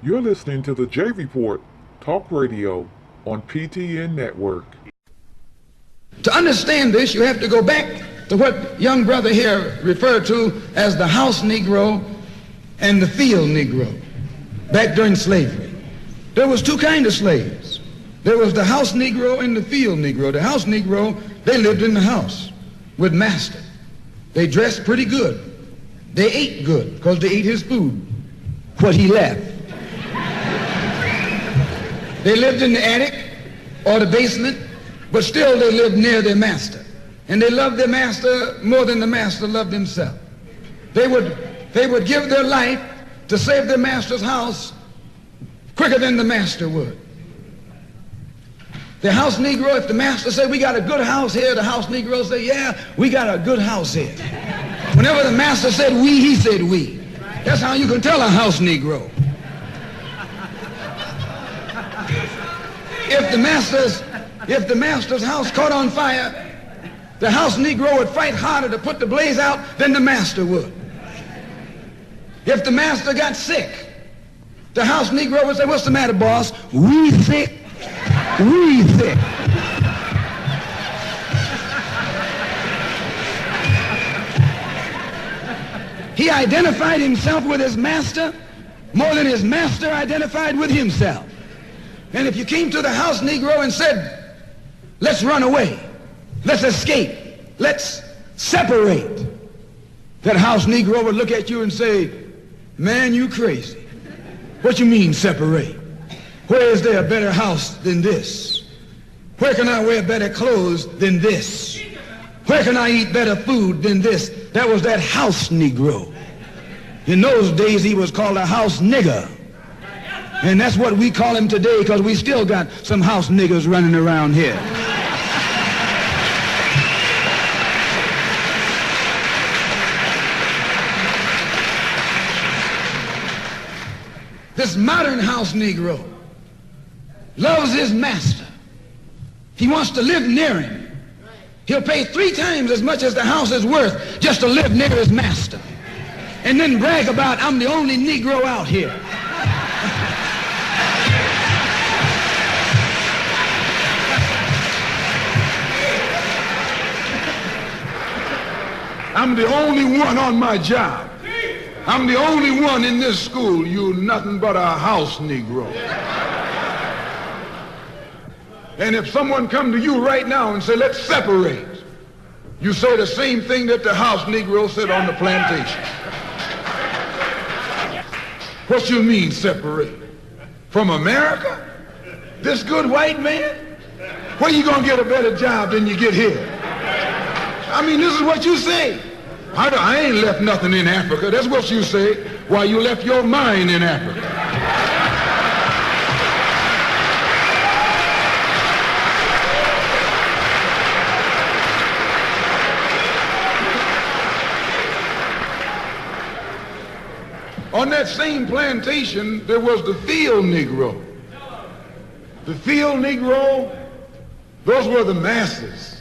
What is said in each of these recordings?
You're listening to the J Report Talk Radio on PTN Network. To understand this, you have to go back to what young brother here referred to as the house Negro and the field Negro. Back during slavery, there was two kinds of slaves. There was the house Negro and the field Negro. The house Negro, they lived in the house with master. They dressed pretty good. They ate good because they ate his food, what he left. They lived in the attic or the basement, but still they lived near their master. And they loved their master more than the master loved himself. They would give their life to save their master's house quicker than the master would. The house Negro, if the master said, we got a good house here, the house Negro said, yeah, we got a good house here. Whenever the master said we, he said we. That's how you can tell a house Negro. If the master's house caught on fire, the house Negro would fight harder to put the blaze out than the master would. If the master got sick, the house Negro would say, what's the matter, boss? We sick. We sick. He identified himself with his master more than his master identified with himself. And if you came to the house Negro and said, let's run away, let's escape, let's separate, that house Negro would look at you and say, man, you crazy. What you mean separate? Where is there a better house than this? Where can I wear better clothes than this? Where can I eat better food than this? That was that house Negro. In those days, he was called a house nigger. And that's what we call him today because we still got some house niggers running around here. This modern house Negro loves his master. He wants to live near him. He'll pay 3 times as much as the house is worth just to live near his master. And then brag about, I'm the only Negro out here. I'm the only one on my job. I'm the only one in this school. You're nothing but a house Negro. And if someone come to you right now and say, let's separate, you say the same thing that the house Negro said on the plantation. What you mean separate? From America? This good white man? Where you gonna get a better job than you get here? I mean, this is what you say. I ain't left nothing in Africa. That's what you say. Why, you left your mind in Africa. On that same plantation, there was the field Negro. The field Negro, those were the masses.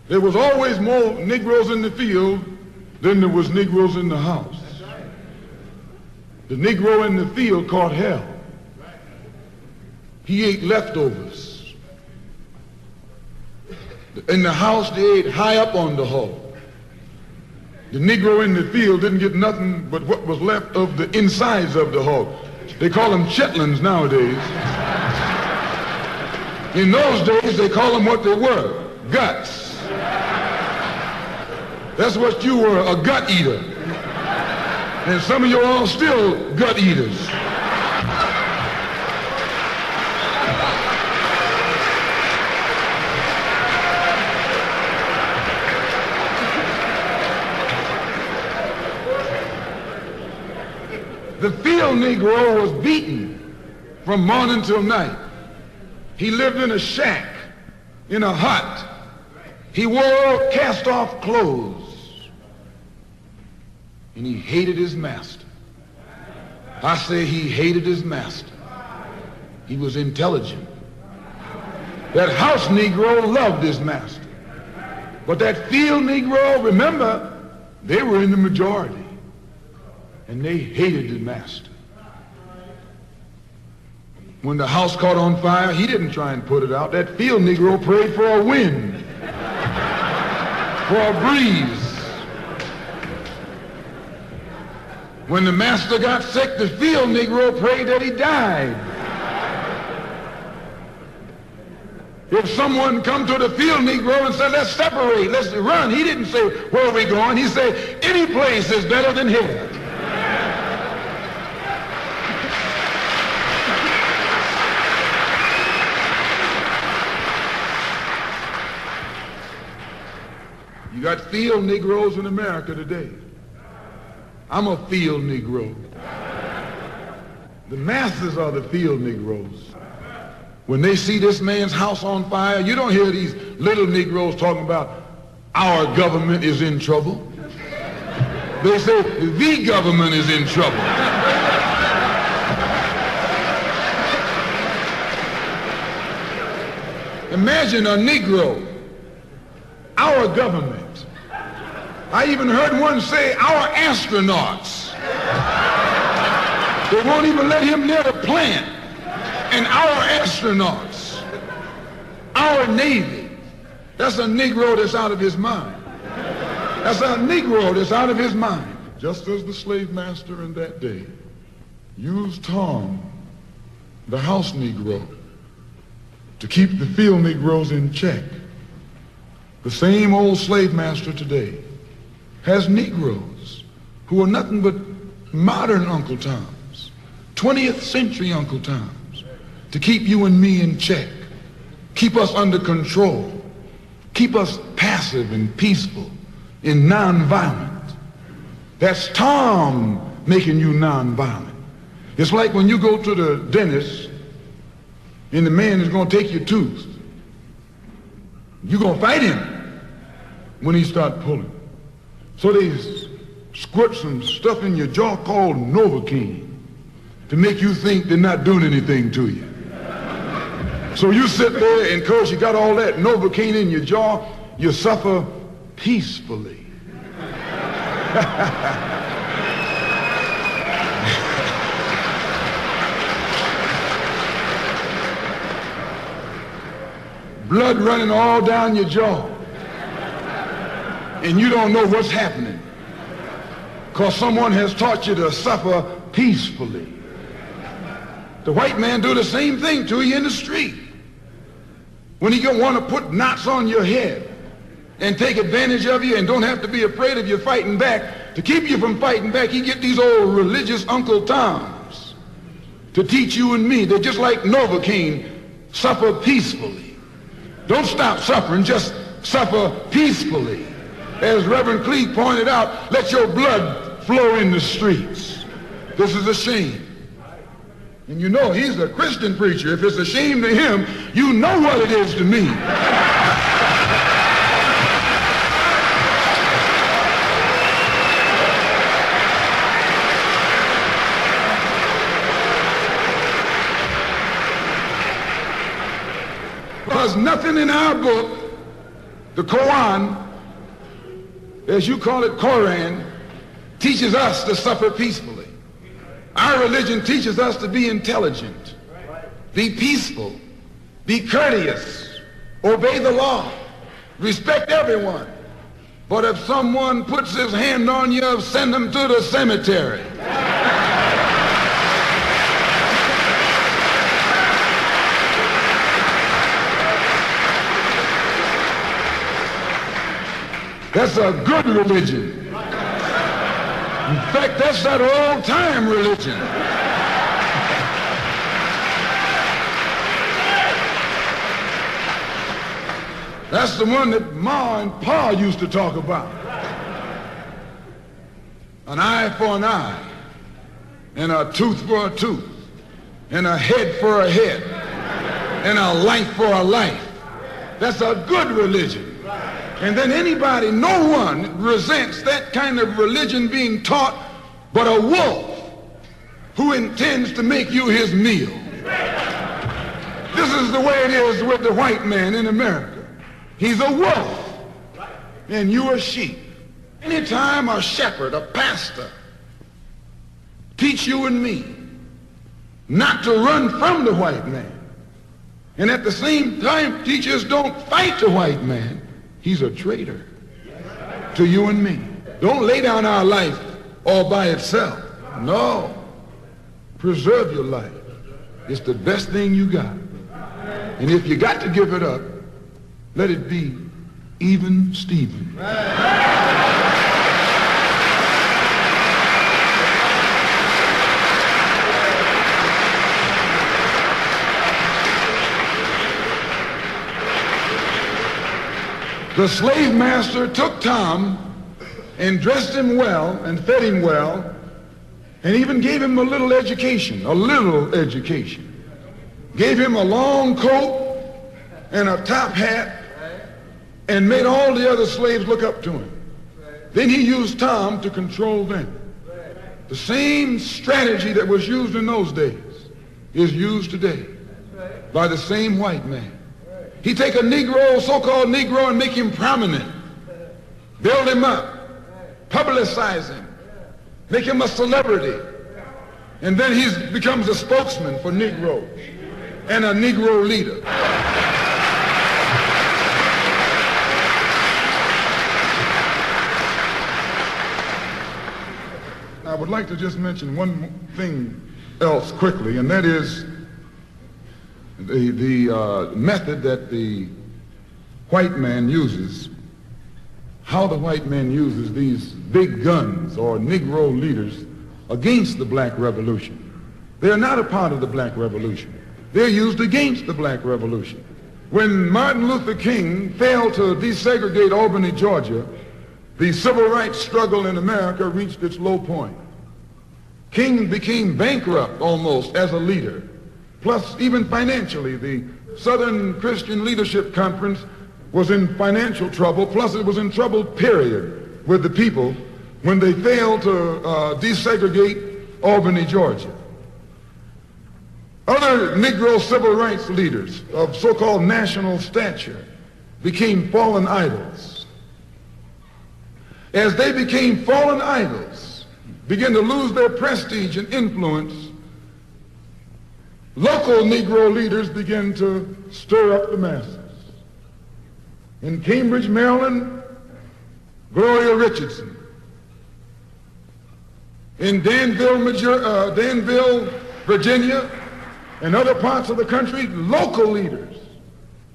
There was always more Negroes in the field than there was Negroes in the house. The Negro in the field caught hell. He ate leftovers. In the house, they ate high up on the hog. The Negro in the field didn't get nothing but what was left of the insides of the hog. They call them chitlins nowadays. In those days, they call them what they were, guts. That's what you were, a gut eater. And some of you all still gut eaters. The field Negro was beaten from morning till night. He lived in a shack, in a hut. He wore cast-off clothes. And he hated his master. I say he hated his master. He was intelligent. That house Negro loved his master. But that field Negro, remember, they were in the majority. And they hated the master. When the house caught on fire, he didn't try and put it out. That field Negro prayed for a wind, for a breeze. When the master got sick, the field Negro prayed that he died. If someone come to the field Negro and said, let's separate, let's run, he didn't say, where are we going? He said, any place is better than here. You got field Negroes in America today. I'm a field Negro. The masses are the field Negroes. When they see this man's house on fire, you don't hear these little Negroes talking about our government is in trouble. They say the government is in trouble. Imagine a Negro, our government. I even heard one say, our astronauts. They won't even let him near the plant. And our astronauts, our Navy, that's a Negro that's out of his mind. That's a Negro that's out of his mind. Just as the slave master in that day used Tom, the house Negro, to keep the field Negroes in check, the same old slave master today has Negroes who are nothing but modern Uncle Toms, 20th century Uncle Toms, to keep you and me in check, keep us under control, keep us passive and peaceful and nonviolent. That's Tom making you nonviolent. It's like when you go to the dentist and the man is going to take your tooth. You're going to fight him when he starts pulling. So they squirt some stuff in your jaw called Novocaine to make you think they're not doing anything to you. So you sit there, and because you got all that Novocaine in your jaw, you suffer peacefully. Blood running all down your jaw. And you don't know what's happening because someone has taught you to suffer peacefully. The white man do the same thing to you in the street. When he want to put knots on your head and take advantage of you and don't have to be afraid of you fighting back, to keep you from fighting back, he get these old religious Uncle Toms to teach you and me. They're just like Novocaine, suffer peacefully. Don't stop suffering, just suffer peacefully. As Reverend Cleave pointed out, let your blood flow in the streets. This is a shame. And you know he's a Christian preacher. If it's a shame to him, you know what it is to me. Because nothing in our book, the Quran, as you call it, Koran, teaches us to suffer peacefully. Our religion teaches us to be intelligent, be peaceful, be courteous, obey the law, respect everyone. But if someone puts his hand on you, send him to the cemetery. That's a good religion. In fact, that's that old-time religion. That's the one that Ma and Pa used to talk about. An eye for an eye, and a tooth for a tooth, and a head for a head, and a life for a life. That's a good religion. And then anybody, no one resents that kind of religion being taught but a wolf who intends to make you his meal. This is the way it is with the white man in America. He's a wolf and you a sheep. Anytime a shepherd, a pastor, teach you and me not to run from the white man. And at the same time, teachers don't fight the white man. He's a traitor to you and me. Don't lay down our life all by itself. No. Preserve your life. It's the best thing you got. And if you got to give it up, let it be even Stephen. The slave master took Tom and dressed him well and fed him well and even gave him a little education. Gave him a long coat and a top hat and made all the other slaves look up to him. Then he used Tom to control them. The same strategy that was used in those days is used today by the same white man. He take a Negro, so-called Negro, and make him prominent, build him up, publicize him, make him a celebrity, and then he becomes a spokesman for Negroes and a Negro leader. I would like to just mention one thing else quickly, and that is the method that the white man uses, how the white man uses these big guns or Negro leaders against the black revolution. They're not a part of the black revolution. They're used against the black revolution. When Martin Luther King failed to desegregate Albany, Georgia, the civil rights struggle in America reached its low point. King became bankrupt almost as a leader. Plus, even financially, the Southern Christian Leadership Conference was in financial trouble, plus it was in trouble, period, with the people when they failed to desegregate Albany, Georgia. Other Negro civil rights leaders of so-called national stature became fallen idols. As they became fallen idols, began to lose their prestige and influence, local Negro leaders began to stir up the masses. In Cambridge, Maryland, Gloria Richardson. In Danville, Virginia, and other parts of the country, local leaders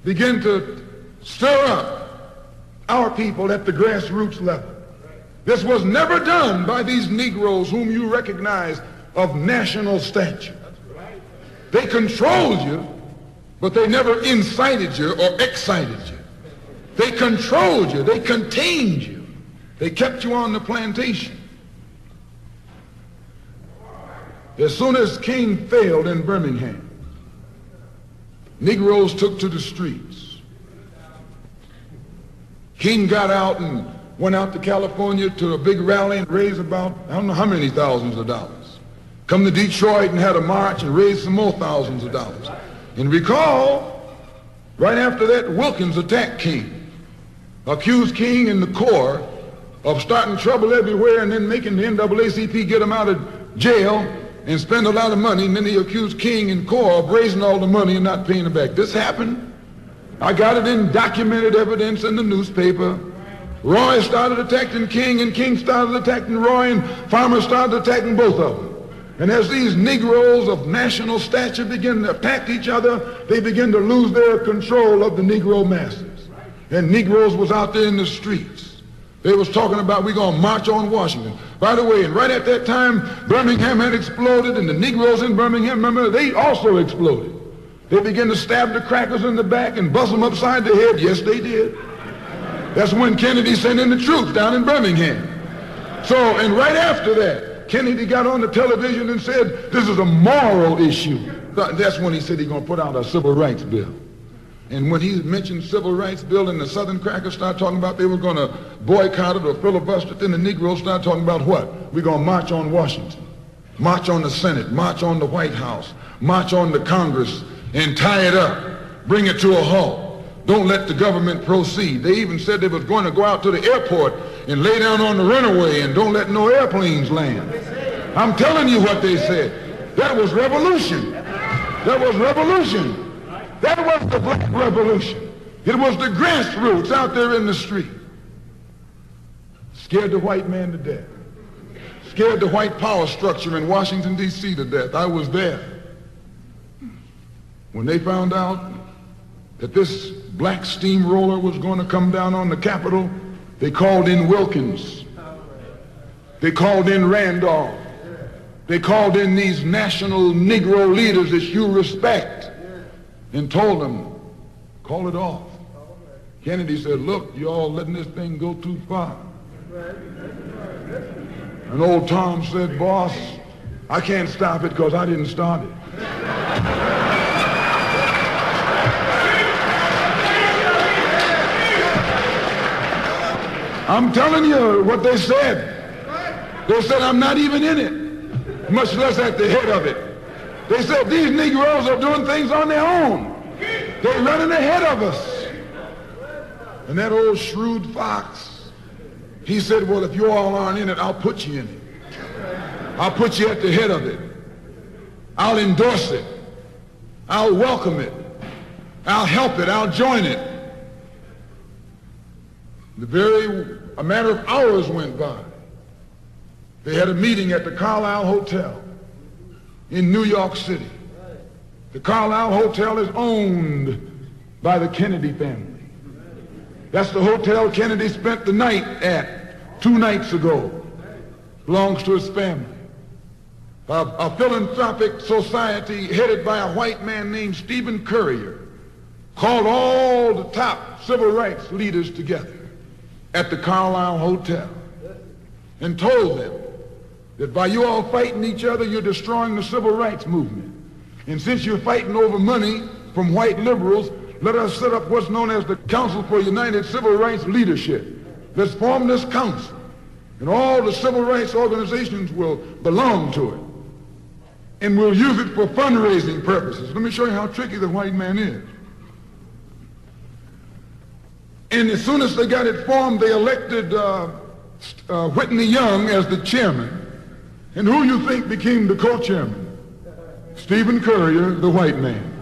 began to stir up our people at the grassroots level. This was never done by these Negroes whom you recognize of national stature. They controlled you, but they never incited you or excited you. They controlled you. They contained you. They kept you on the plantation. As soon as King failed in Birmingham, Negroes took to the streets. King got out and went out to California to a big rally and raised about, I don't know how many thousands of dollars. Come to Detroit and had a march and raised some more thousands of dollars. And recall, right after that, Wilkins attacked King, accused King and the Corps of starting trouble everywhere and then making the NAACP get him out of jail and spend a lot of money, and then he accused King and Corps of raising all the money and not paying it back. This happened. I got it in documented evidence in the newspaper. Roy started attacking King, and King started attacking Roy, and Farmer started attacking both of them. And as these Negroes of national stature begin to attack each other, they begin to lose their control of the Negro masses. And Negroes was out there in the streets. They was talking about, we're going to march on Washington. By the way, and right at that time, Birmingham had exploded, and the Negroes in Birmingham, remember, they also exploded. They began to stab the crackers in the back and bust them upside the head. Yes, they did. That's when Kennedy sent in the troops down in Birmingham. So, and right after that, Kennedy got on the television and said, this is a moral issue. That's when he said he's going to put out a civil rights bill. And when he mentioned civil rights bill and the Southern crackers started talking about they were going to boycott it or filibuster it, then the Negroes started talking about what? We're going to march on Washington, march on the Senate, march on the White House, march on the Congress, and tie it up, bring it to a halt. Don't let the government proceed. They even said they was going to go out to the airport and lay down on the runway and don't let no airplanes land. I'm telling you what they said. That was revolution. That was revolution. That was the black revolution. It was the grassroots out there in the street. Scared the white man to death. Scared the white power structure in Washington, D.C. to death. I was there. When they found out that this black steamroller was going to come down on the Capitol, they called in Wilkins. They called in Randolph. They called in these national Negro leaders that you respect and told them, call it off. Kennedy said, look, you all letting this thing go too far. And old Tom said, boss, I can't stop it because I didn't start it. I'm telling you what they said. They said, I'm not even in it, much less at the head of it. They said, these Negroes are doing things on their own. They're running ahead of us. And that old shrewd fox, he said, well, if you all aren't in it, I'll put you in it. I'll put you at the head of it. I'll endorse it. I'll welcome it. I'll help it. I'll join it. A matter of hours went by. They had a meeting at the Carlisle Hotel in New York City. The Carlisle Hotel is owned by the Kennedy family. That's the hotel Kennedy spent the night at 2 nights ago. Belongs to his family. A philanthropic society headed by a white man named Stephen Currier called all the top civil rights leaders together at the Carlisle Hotel and told them that by you all fighting each other, you're destroying the civil rights movement. And since you're fighting over money from white liberals, let us set up what's known as the Council for United Civil Rights Leadership. Let's form this council, and all the civil rights organizations will belong to it. And we'll use it for fundraising purposes. Let me show you how tricky the white man is. And as soon as they got it formed, they elected Whitney Young as the chairman. And who you think became the co-chairman? Stephen Currier, the white man.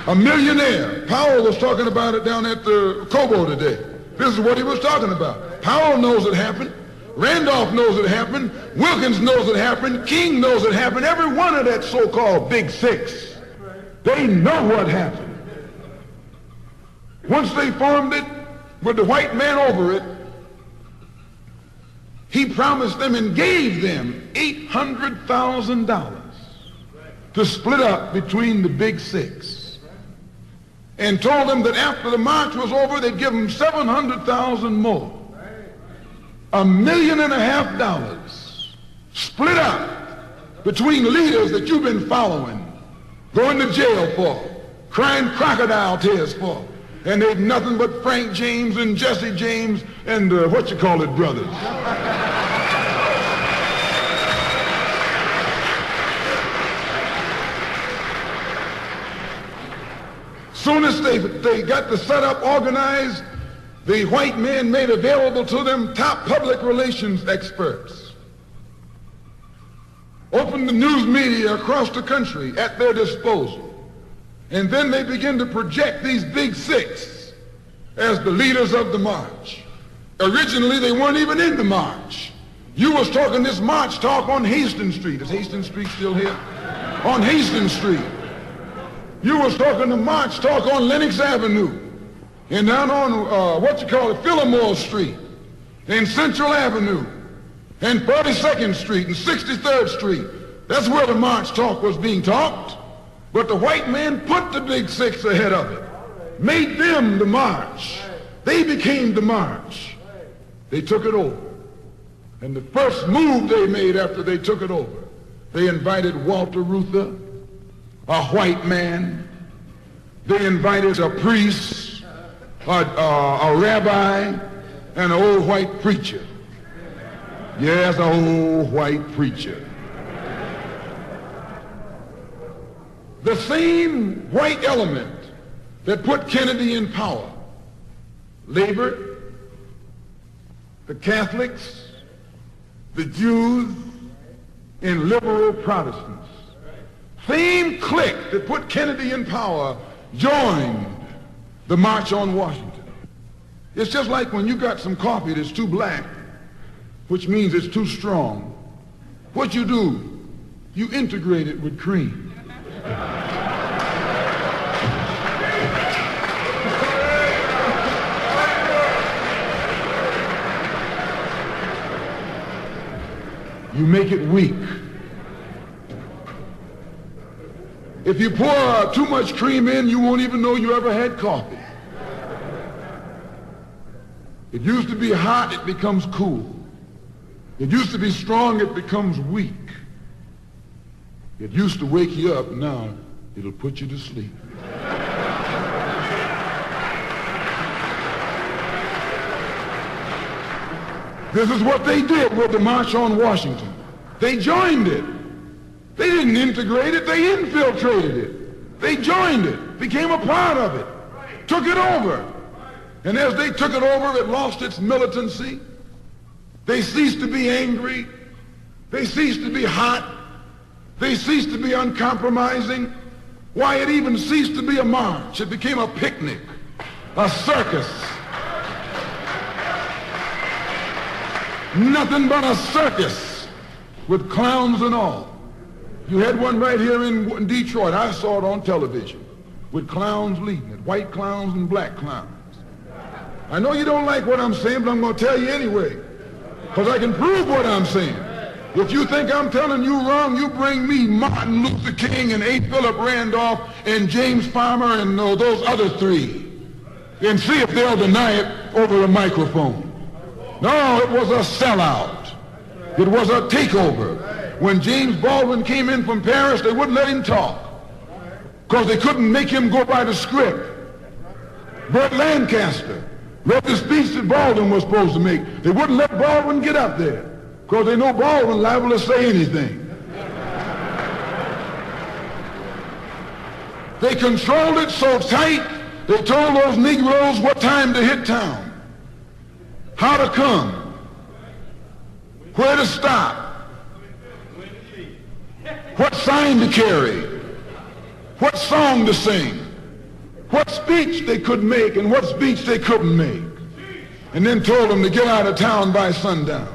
A millionaire. Powell was talking about it down at the Cobo today. This is what he was talking about. Powell knows it happened. Randolph knows it happened. Wilkins knows it happened. King knows it happened. Every one of that so-called Big Six. They know what happened. Once they formed it, with the white man over it, he promised them and gave them $800,000 to split up between the Big Six, and told them that after the march was over, they'd give them $700,000 more. $1.5 million split up between leaders that you've been following, going to jail for, crying crocodile tears for, and they've nothing but Frank James and Jesse James and brothers. Soon as they got the setup organized, the white men made available to them top public relations experts. Opened the news media across the country at their disposal. And then they begin to project these Big Six as the leaders of the march. Originally, they weren't even in the march. You was talking this march talk on Hastings Street. Is Hastings Street still here? On Hastings Street. You was talking the march talk on Lenox Avenue. And down on, Fillmore Street. And Central Avenue. And 42nd Street and 63rd Street. That's where the march talk was being talked. But the white man put the Big Six ahead of it. Made them the march. They became the march. They took it over. And the first move they made after they took it over, they invited Walter Reuther, a white man. They invited a priest, a rabbi, and an old white preacher. Yes, an old white preacher. The same white element that put Kennedy in power labored, the Catholics, the Jews, and liberal Protestants. same clique that put Kennedy in power joined the March on Washington. It's just like when you got some coffee that's too black, which means it's too strong. What you do, you integrate it with cream. You make it weak. If you pour too much cream in, you won't even know you ever had coffee. It used to be hot, it becomes cool. It used to be strong, it becomes weak. It used to wake you up, now it'll put you to sleep. This is what they did with the March on Washington. They joined it. They didn't integrate it, they infiltrated it. They joined it, became a part of it, took it over. And as they took it over, it lost its militancy. They ceased to be angry. They ceased to be hot. They ceased to be uncompromising. Why, it even ceased to be a march. It became a picnic, a circus. Nothing but a circus with clowns and all. You had one right here in Detroit. I saw it on television with clowns leading it, white clowns and black clowns. I know you don't like what I'm saying, but I'm going to tell you anyway, because I can prove what I'm saying. If you think I'm telling you wrong, you bring me Martin Luther King and A. Philip Randolph and James Farmer and those other three, and see if they'll deny it over a microphone. No, it was a sellout. It was a takeover. When James Baldwin came in from Paris, they wouldn't let him talk because they couldn't make him go by the script. Burt Lancaster read the speech that Baldwin was supposed to make. They wouldn't let Baldwin get up there because they know Baldwin liable to say anything. They controlled it so tight, they told those Negroes what time to hit town, how to come, where to stop, what sign to carry, what song to sing, what speech they could make and what speech they couldn't make, and then told them to get out of town by sundown.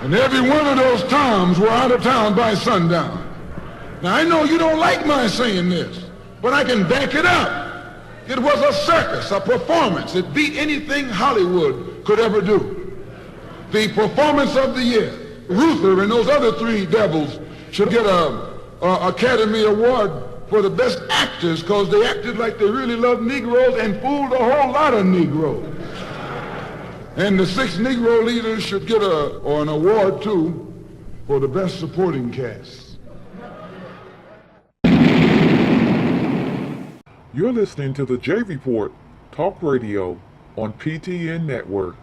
And every one of those toms were out of town by sundown. Now I know you don't like my saying this, but I can back it up. It was a circus, a performance. It beat anything Hollywood could ever do. The performance of the year. Ruther and those other three devils should get a Academy Award for the best actors because they acted like they really loved Negroes and fooled a whole lot of Negroes. And the 6 Negro leaders should get an award too for the best supporting cast. You're listening to the J Report Talk Radio on PTN Network.